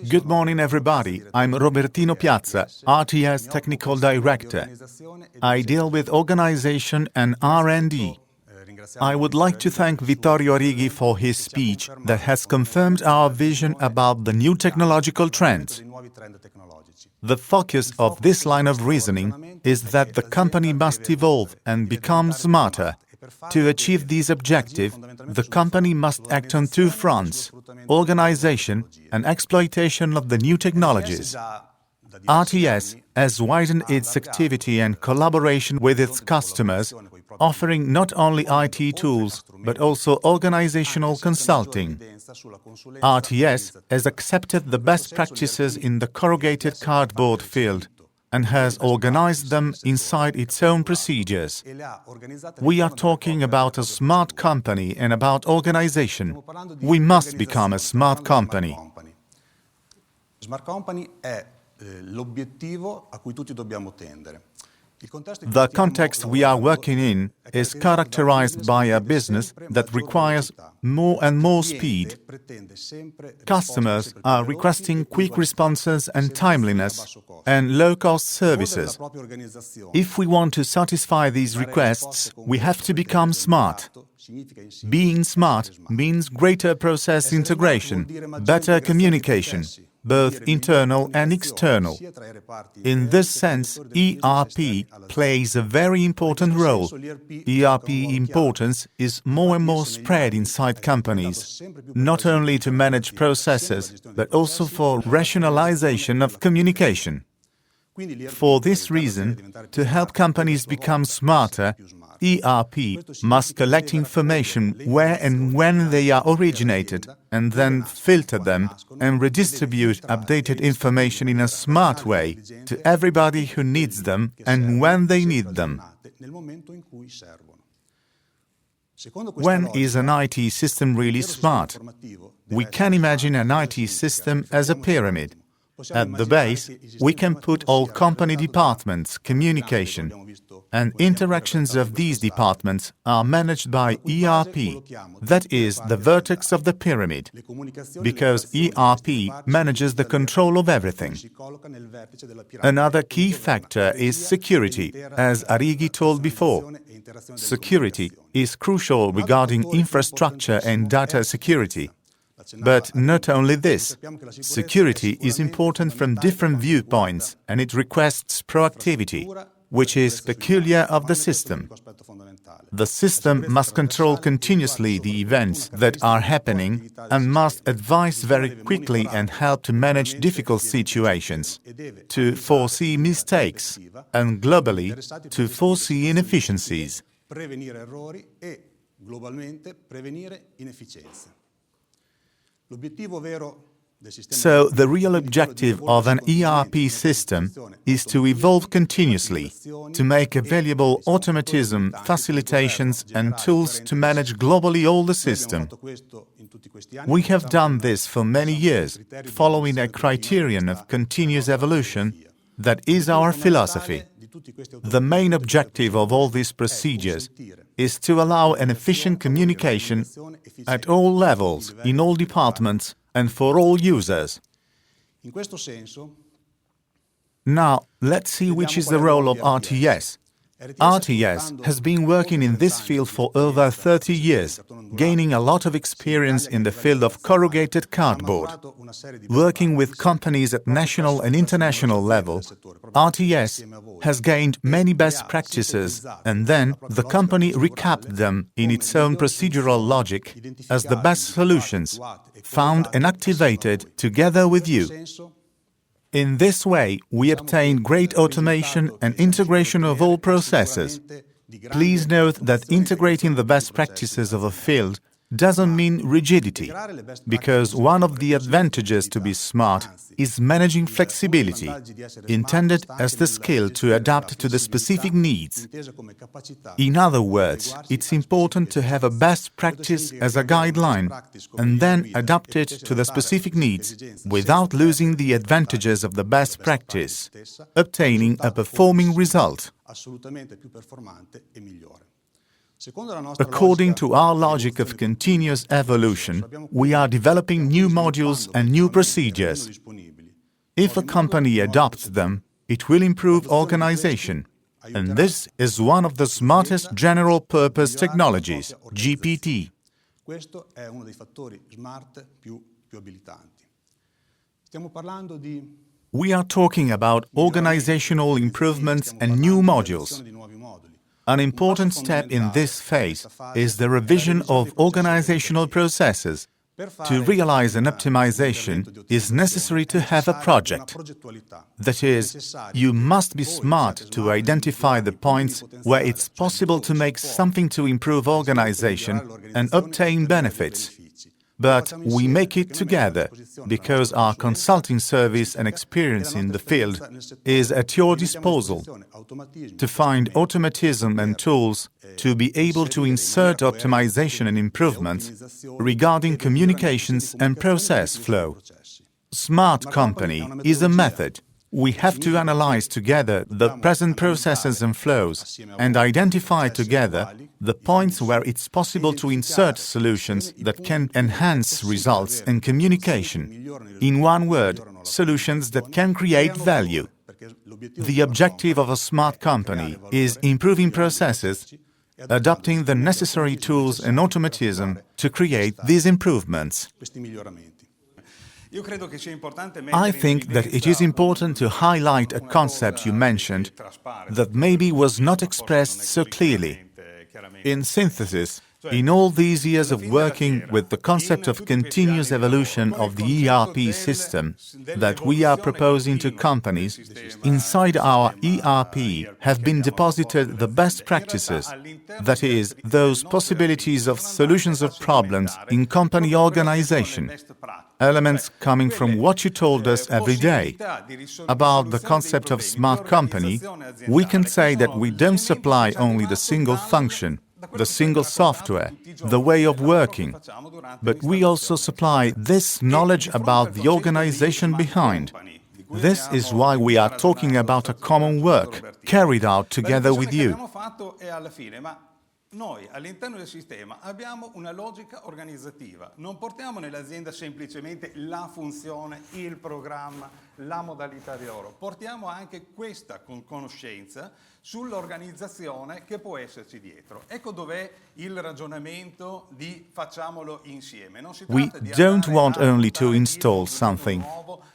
Good morning, everybody. I'm Robertino Piazza, RTS Technical Director. I deal with organization and R&D. I would like to thank Vittorio Righi for his speech that has confirmed our vision about the new technological trends. The focus of this line of reasoning is that the company must evolve and become smarter. To achieve this objective, the company must act on two fronts: organization and exploitation of the new technologies. RTS has widened its activity and collaboration with its customers, offering not only IT tools, but also organizational consulting. RTS has accepted the best practices in the corrugated cardboard field and has organized them inside its own procedures. We are talking about a smart company and about organization. We must become a smart company. Smart company è l'obiettivo a cui tutti dobbiamo tendere. The context we are working in is characterized by a business that requires more and more speed. Customers are requesting quick responses and timeliness and low-cost services. If we want to satisfy these requests, we have to become smart. Being smart means greater process integration, better communication, both internal and external. In this sense, ERP plays a very important role. ERP importance is more and more spread inside companies, not only to manage processes, but also for rationalization of communication. For this reason, to help companies become smarter, ERP must collect information where and when they are originated, and then filter them and redistribute updated information in a smart way to everybody who needs them and when they need them. When is an IT system really smart? We can imagine an IT system as a pyramid. At the base, we can put all company departments, communication, and interactions of these departments are managed by ERP. That is the vertex of the pyramid, because ERP manages the control of everything. Another key factor is security, as Righi told before. Security is crucial regarding infrastructure and data security. But not only this, security is important from different viewpoints, and it requests proactivity, which is peculiar of the system. The system must control continuously the events that are happening and must advise very quickly and help to manage difficult situations, to foresee mistakes, and globally, to foresee inefficiencies. So, the real objective of an ERP system is to evolve continuously, to make available automatism, facilitations, and tools to manage globally all the system. We have done this for many years, following a criterion of continuous evolution that is our philosophy. The main objective of all these procedures is to allow an efficient communication at all levels, in all departments, and for all users. Now, let's see which is the role of RTS. RTS has been working in this field for over 30 years, gaining a lot of experience in the field of corrugated cardboard. Working with companies at national and international level, RTS has gained many best practices, and then the company recapped them in its own procedural logic as the best solutions, found and activated together with you. In this way, we obtain great automation and integration of all processes. Please note that integrating the best practices of a field doesn't mean rigidity, because one of the advantages to be smart is managing flexibility, intended as the skill to adapt to the specific needs. In other words, it's important to have a best practice as a guideline and then adapt it to the specific needs without losing the advantages of the best practice, obtaining a performing result. According to our logic of continuous evolution, we are developing new modules and new procedures. If a company adopts them, it will improve organization. And this is one of the smartest general-purpose technologies, GPT. Questo è uno dei fattori smart più abilitanti. Stiamo parlando di We are talking about organizational improvements and new modules. An important step in this phase is the revision of organizational processes. To realize an optimization, it is necessary to have a project. That is, you must be smart to identify the points where it's possible to make something to improve organization and obtain benefits. But we make it together, because our consulting service and experience in the field is at your disposal. To find automatism and tools to be able to insert optimization and improvements regarding communications and process flow. Smart Company is a method. We have to analyze together the present processes and flows and identify together the points where it's possible to insert solutions that can enhance results and communication. In one word, solutions that can create value. The objective of a smart company is improving processes, adopting the necessary tools and automatism to create these improvements. I think that it is important to highlight a concept you mentioned that maybe was not expressed so clearly. In synthesis, in all these years of working with the concept of continuous evolution of the ERP system that we are proposing to companies, inside our ERP have been deposited the best practices, that is, those possibilities of solutions of problems in company organization. Elements coming from what you told us every day. About the concept of smart company, we can say that we don't supply only the single function, the single software, the way of working, but we also supply this knowledge about the organization behind. This is why we are talking about a common work, carried out together with you. Noi all'interno del sistema abbiamo una logica organizzativa, non portiamo nell'azienda semplicemente la funzione, il programma, la modalità di lavoro, portiamo anche questa conoscenza sull'organizzazione che può esserci dietro. Ecco dov'è il ragionamento di facciamolo insieme. We don't want only to install something,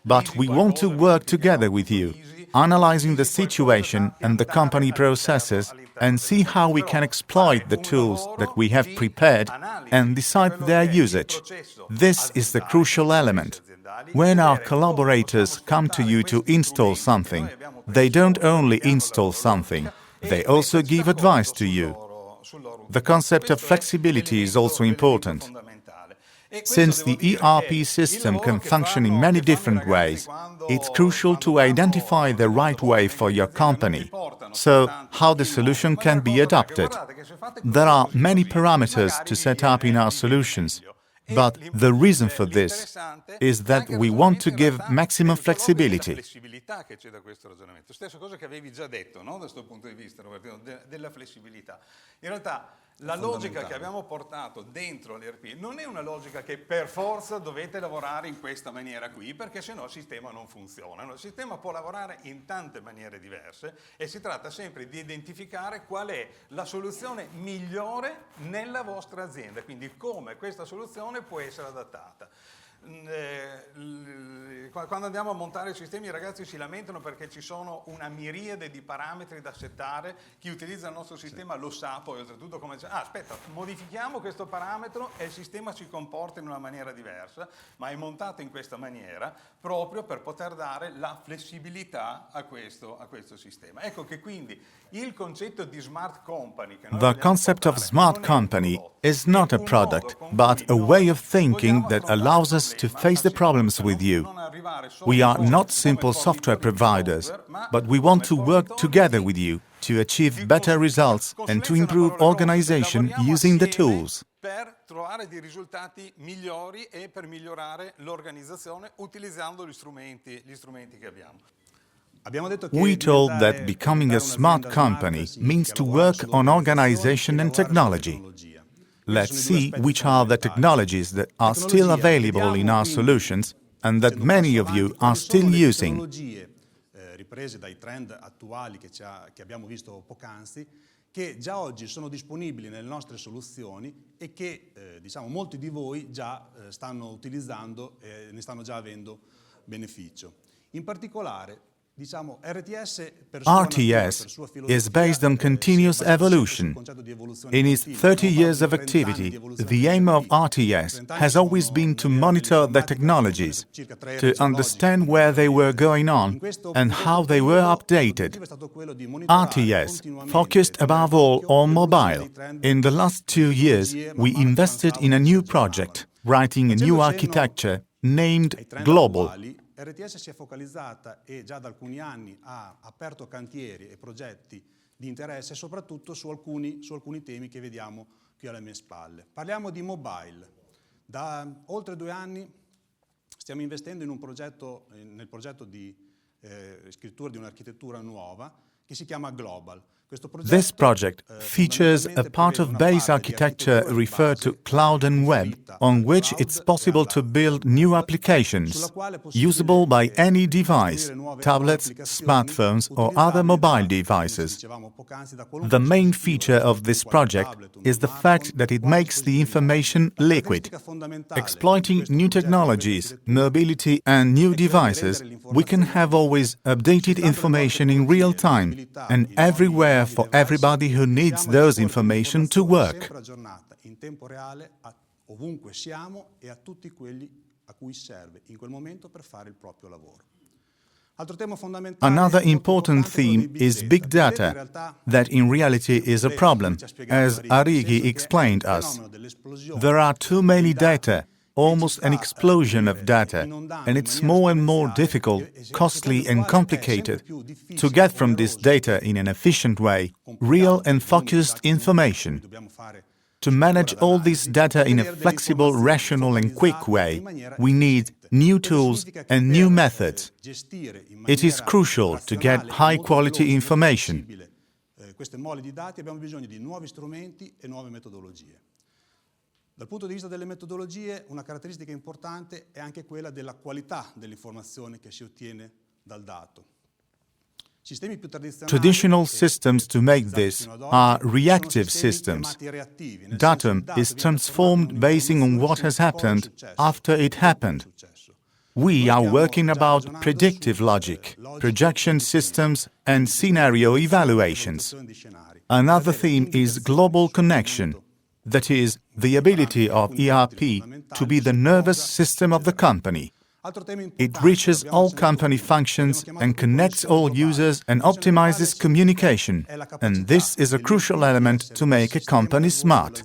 but we want to work together with you, analyzing the situation and the company processes and see how we can exploit the tools that we have prepared and decide their usage. This is the crucial element. When our collaborators come to you to install something, they don't only install something, they also give advice to you. The concept of flexibility is also important. Since the ERP system can function in many different ways, it's crucial to identify the right way for your company, so how the solution can be adopted. There are many parameters to set up in our solutions, but the reason for this is that we want to give maximum flexibility. Stessa cosa che avevi già detto, no? Da questo punto di vista, Robertino, della flessibilità. In realtà la logica che abbiamo portato dentro l'ERP non è una logica che per forza dovete lavorare in questa maniera qui, perché sennò il sistema non funziona. Il sistema può lavorare in tante maniere diverse e si tratta sempre di identificare qual è la soluzione migliore nella vostra azienda, quindi come questa soluzione può essere adattata. Quando andiamo a montare i sistemi i ragazzi si lamentano perché ci sono una miriade di parametri da settare, chi utilizza il nostro sistema lo sa poi oltretutto come dice, aspetta, modifichiamo questo parametro e il sistema si comporta in una maniera diversa, ma è montato in questa maniera proprio per poter dare la flessibilità a questo sistema. Ecco che quindi il concetto di smart company The concept of smart company is not a product, but a way of thinking that allows us to face the problems with you. We are not simple software providers, but we want to work together with you to achieve better results and to improve organization using the tools. Per trovare dei risultati migliori e per migliorare l'organizzazione utilizzando gli strumenti che abbiamo. We told that becoming a smart company means to work on organization and technology. Let's see which are the technologies that are still available in our solutions and that many of you are still using. Riprese dai trend attuali che abbiamo visto poc'anzi, che già oggi sono disponibili nelle nostre soluzioni e che diciamo molti di voi già stanno utilizzando e ne stanno già avendo beneficio. In particolare, diciamo, RTS is based on continuous evolution. In its 30 years of activity, the aim of RTS has always been to monitor the technologies, to understand where they were going on and how they were updated. RTS focused above all on mobile. In the last 2 years, we invested in a new project, writing a new architecture named Global. RTS si è focalizzata e già da alcuni anni ha aperto cantieri e progetti di interesse soprattutto su alcuni temi che vediamo qui alle mie spalle. Parliamo di mobile. Da oltre 2 anni stiamo investendo in nel progetto di scrittura di un'architettura nuova che si chiama Global. This project features a part of base architecture referred to cloud and web, on which it's possible to build new applications, usable by any device, tablets, smartphones or other mobile devices. The main feature of this project is the fact that it makes the information liquid. Exploiting new technologies, mobility and new devices, we can have always updated information in real time and everywhere for everybody who needs those information to work. In tempo reale, ovunque siamo e a tutti quelli a cui serve in quel momento per fare il proprio lavoro. Another important theme is big data, that in reality is a problem, as Arrighi explained us. There are too many data, almost an explosion of data, and it's more and more difficult, costly and complicated to get from this data in an efficient way real and focused information. To manage all this data in a flexible, rational and quick way, we need new tools and new methods. It is crucial to get high-quality information. Queste mole di dati abbiamo bisogno di nuovi strumenti e nuove metodologie. Dal punto di vista delle metodologie, una caratteristica importante è anche quella della qualità dell'informazione che si ottiene dal dato. Traditional systems to make this are reactive systems. Datum is transformed basing on what has happened after it happened. We are working about predictive logic, projection systems and scenario evaluations. Another theme is global connection. That is, the ability of ERP to be the nervous system of the company. It reaches all company functions and connects all users and optimizes communication. And this is a crucial element to make a company smart.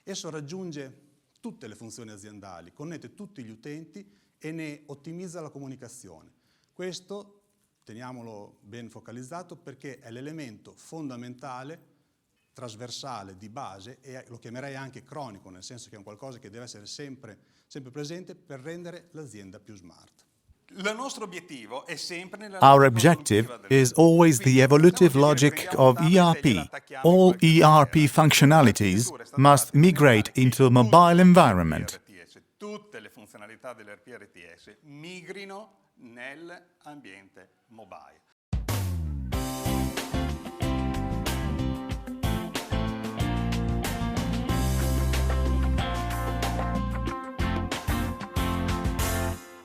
Esso raggiunge tutte le funzioni aziendali, connette tutti gli utenti e ne ottimizza la comunicazione. Questo, teniamolo ben focalizzato, perché è l'elemento fondamentale, trasversale, di base, e lo chiamerei anche cronico, nel senso che è un qualcosa che deve essere sempre presente per rendere l'azienda più smart. Our objective is always the evolutive logic of ERP. All ERP functionalities must migrate into a mobile environment. Tutte le funzionalità dell'ERP RTS migrino nell'ambiente mobile.